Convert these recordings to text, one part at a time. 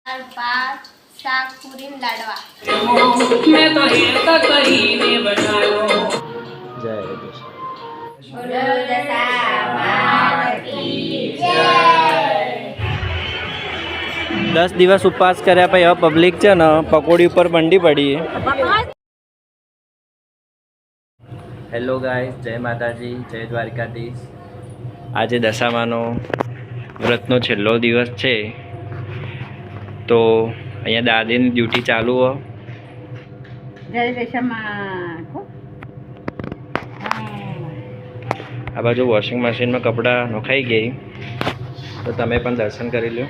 દાળ ભાત શાક પૂરી ને લાડવા. મેં તો હેત કરીને બનાવ્યો. જય કૃષ્ણ. 10 દિવસ ઉપવાસ કર્યા પછી હવે પબ્લિક છે ને પકોડી ઉપર બંડી પડી. હેલો ગાઈસ, જય માતાજી, જય દ્વારકાધીશ. આજે દશામાનો વ્રતનો છેલ્લો દિવસ છે, તો અહીંયા દાદીની ડ્યુટી ચાલુ હો. જય દશામાં. આ બાજુ વોશિંગ મશીનમાં કપડાં નખાઈ ગઈ, તો તમે પણ દર્શન કરી લો.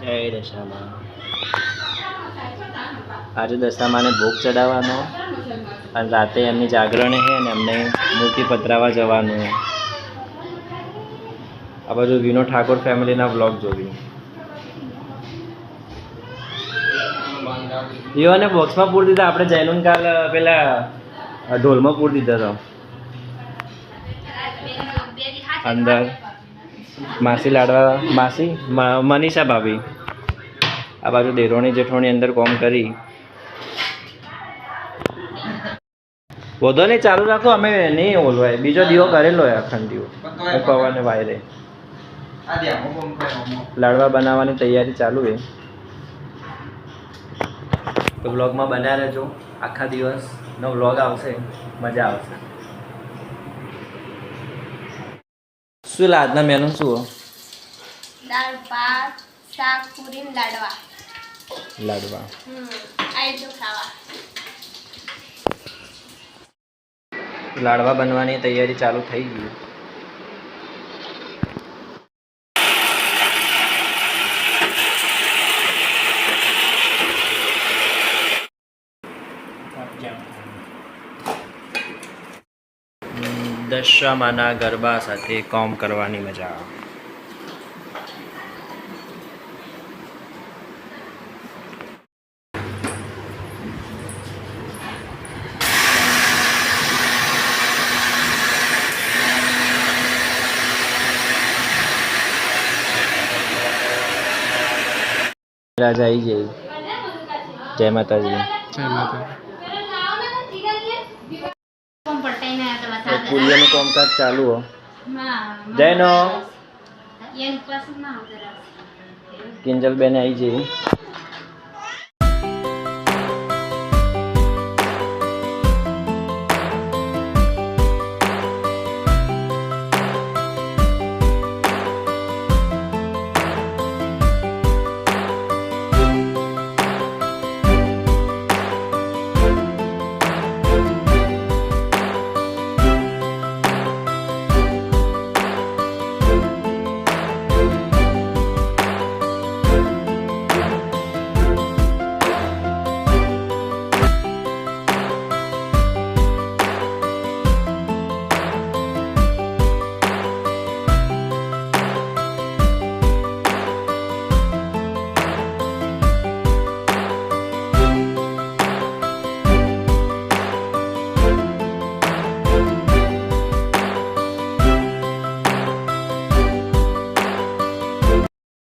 જય દશામાં. આજે દશામાને ભોગ ચડાવવાનો અને રાતે એમની જાગરણ છે અને એમને મૂર્તિ પધરાવવા જવાનું. આ બાજુ વિનો ઠાકોર ફેમિલીના વ્લોગ જોવી. વિવાને બોક્સમાં પૂરી દીધા. આપણે જૈનુન કાલ પેલા ઢોલમાં પૂરી દીધા તો અંદર. માસી લાડવા, માસી મનીષા ભાભી. આ બાજુ દેરોણી જેઠોણી અંદર કોમ કરી. વધો નહીં, ચાલુ રાખો. અમે નહીં ઓલવાય. બીજો દીવો કરેલો હોય અખંડ દીવો પવાને વાયરે. લાડવા બનાવવાની તૈયારી ચાલુ છે. તો વ્લોગમાં બન્યા રહેજો. આખા દિવસનો વ્લોગ આવશે, મજા આવશે. શું આજના મેનુ શું? દાળ ભાત શાક પૂરી ને લાડવા. લાડવા. આઈ તો ખાવા. લાડવા બનવાની તૈયારી ચાલુ થઈ ગઈ. દશામાના ગરબા સાથે કામ કરવાની મજા. રાજા આવી જાય. જય માતાજી. જય માતાજી. પુલિયાનું કામકાજ ચાલુ હો. જયનો કિંજલબેન આવી જઈ.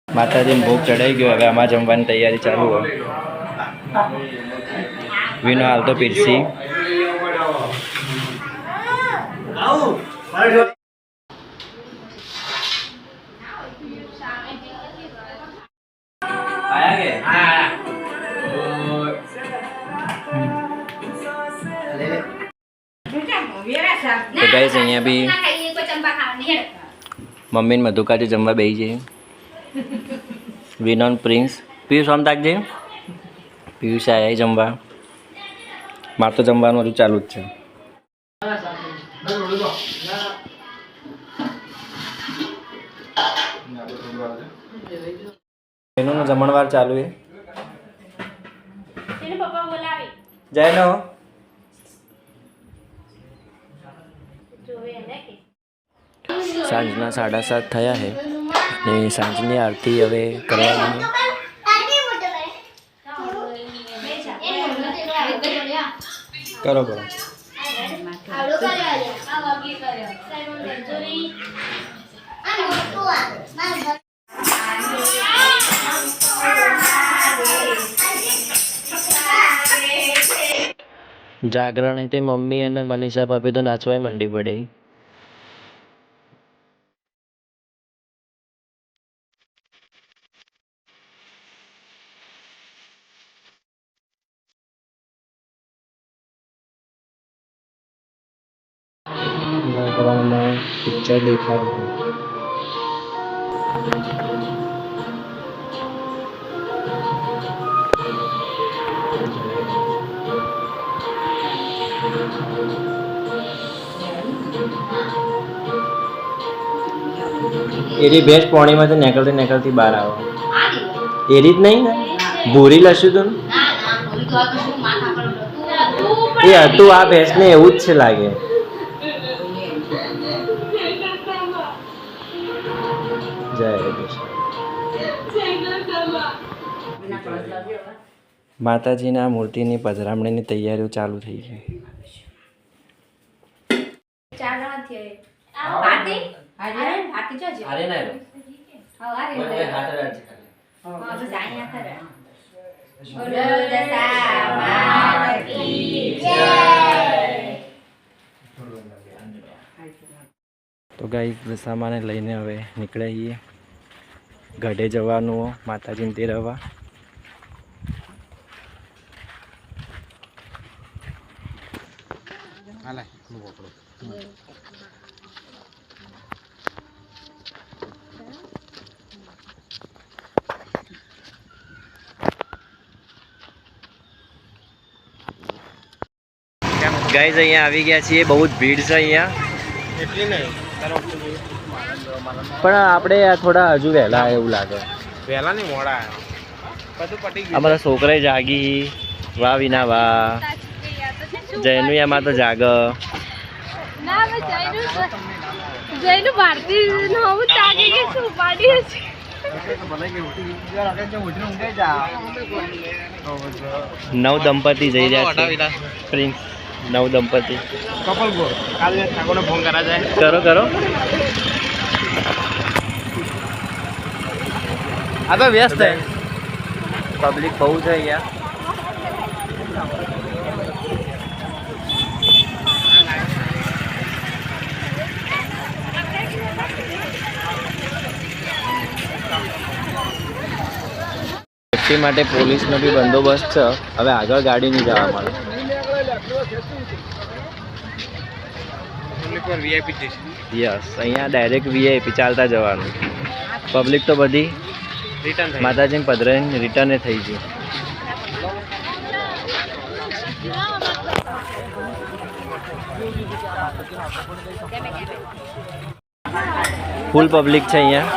માતાજીને ભોગ ચડાઈ ગયો. હવે આમાં જમવાની તૈયારી ચાલુ હોય. વિનો હાલ તો પીરસી. તો ગાઈસ અહીંયા બી મમ્મી ને મધુકાજી જમવા બેસી જઈએ. વિનોન પ્રિન્સ પિયુષ આમ તાકજે. પિયુષ આવ્યા જમવા. મારે તો જમવાનું હજુ ચાલુ જ છે. વિનોનો જમણવાર ચાલુ છે. જયનો સાંજના 7:30 થયા છે ને સાંજની આરતી હવે કરવાની. કરો કરો. જાગરણ તે મમ્મી અને મનીષા ભાભી તો નાચવાય મંડી પડે. પિક્ચર દેખાય. એરી ભેંસ પોણીમાંથી નીકળતી બહાર આવે. એરી જ નહીં ને ભૂરી લસ્યું તું એ હતું. આ ભેંસ ને એવું જ છે લાગે. જય માતાજીના મૂર્તિની પધરામણીની તૈયારીઓ ચાલુ થઈ છે. તો ગાઈસ દશામાને લઈને હવે નીકળીએ ગઢે જવાનું માતાજીને તેરવા. ગાઈસ અહીંયા આવી ગયા છીએ. બહુ જ ભીડ છે અહીંયા. પણ આપણે થોડા હજુ વહેલા એવું લાગે. વહેલા નહીં મોડા અમારા છોકરા જાગી. વાહ વિના વાહ. જયનું એમાં તો જાગ. જયનું ભારતી નવું જાગે કે શું પાડી છે. નવ દંપતી જઈ રહ્યા છે. પ્રિન્સ નવ દંપતી કપલ ગો કાલે ઠાકોરને ફોન કરા જાય. કરો. આ તો વ્યસ્ત છે. પબ્લિક બહુ છે અહીંયા. સેફટી માટે પોલીસનો બી બંદોબસ્ત છે. હવે આગળ ગાડી નહીં જવા મળે. યસ અહીંયા ડાયરેક્ટ વીઆઈપી ચાલતા જવાનું. પબ્લિક તો બધી માતાજીને પધરાઈને રિટર્ને થઈ ગઈ. ફૂલ પબ્લિક છે અહીંયા.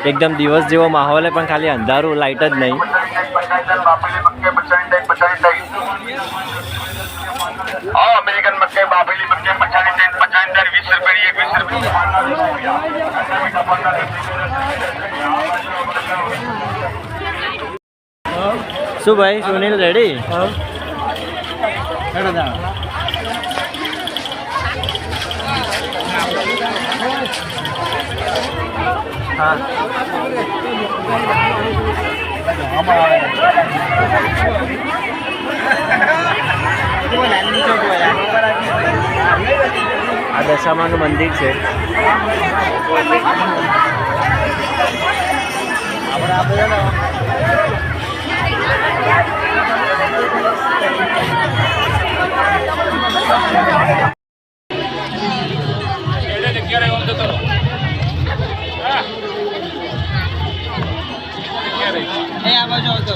એકદમ દિવસ જેવો માહોલ છે પણ ખાલી અંધારું, લાઇટ જ નહીં. અમેરિકન મકાઈ બાફેલી મકાઈ 50 શું ભાઈ સુનિલ રેડી? હા આ દશામાનું મંદિર છે. આ બાજુ આવતો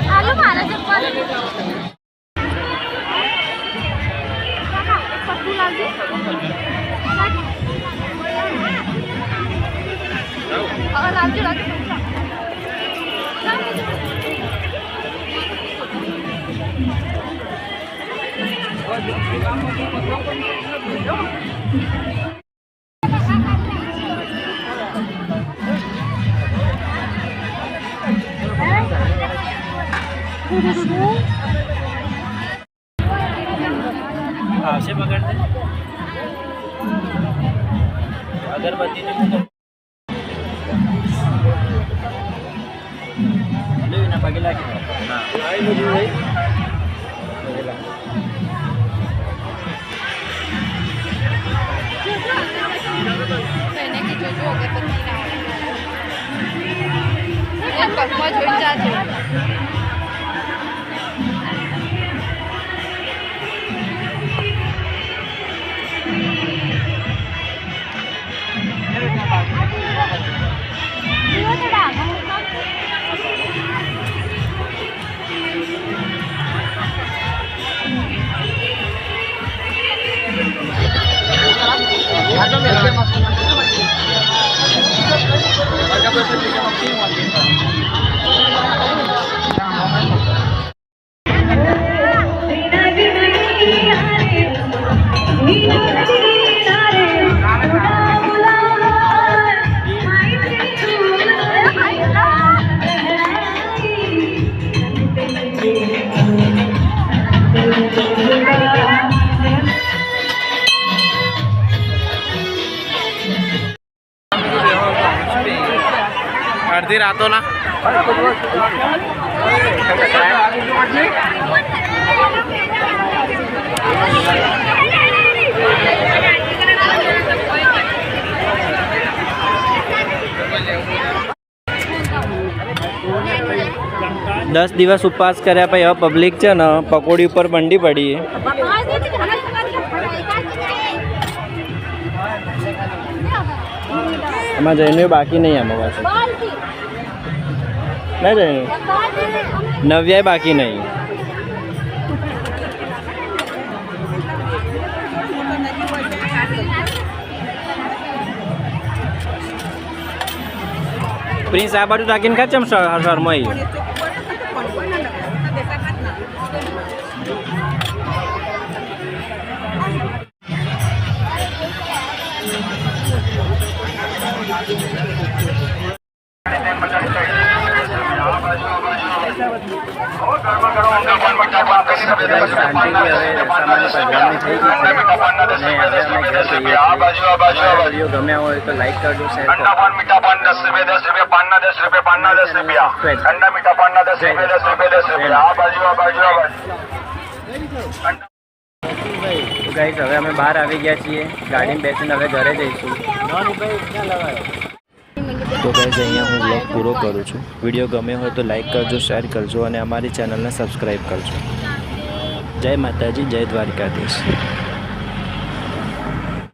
હાલો મારા ચપ્પલ પટ્ટું લાગજે. રાજુ આવશે પકડते અગરબત્તી એના પગે લાગી પગમાં જોઈ જાજો. અડધી રાતોના દસ દિવસ ઉપવાસ કર્યા પછી હવે પબ્લિક છે ને પકોડી ઉપર બંડી પડી. આમાં જઈને બાકી નહીં આમાં પાછું ના જઈને નવ્યાય બાકી નહીં. પ્રિન્સ આ બાજુ રાખીને ખાચમ શર્માઈ વિડીયો ગમ્યા હોય તો લાઈક કરજો, શેર કરજો. पान मीठा पान 10 रुपए 10 रुपए पान ना 10 रुपए पान ना 10 रुपया ठंडा मीठा पान ना 10 रुपए 10 रुपए 10 रुपया आ बाजू आ बाजू आ बाजू તો ગાઈસ હવે અમે બહાર આવી ગયા છીએ, ગાડીમાં બેસીને હવે ઘરે જઈશું. તો ગાઈસ અહીંયા હું બ્લોગ પૂરો કરું છું. વિડીયો ગમ્યો હોય તો લાઈક કરજો, શેર કરજો અને અમારી ચેનલને સબસ્ક્રાઈબ કરજો. જય માતાજી, જય દ્વારકાધીશ.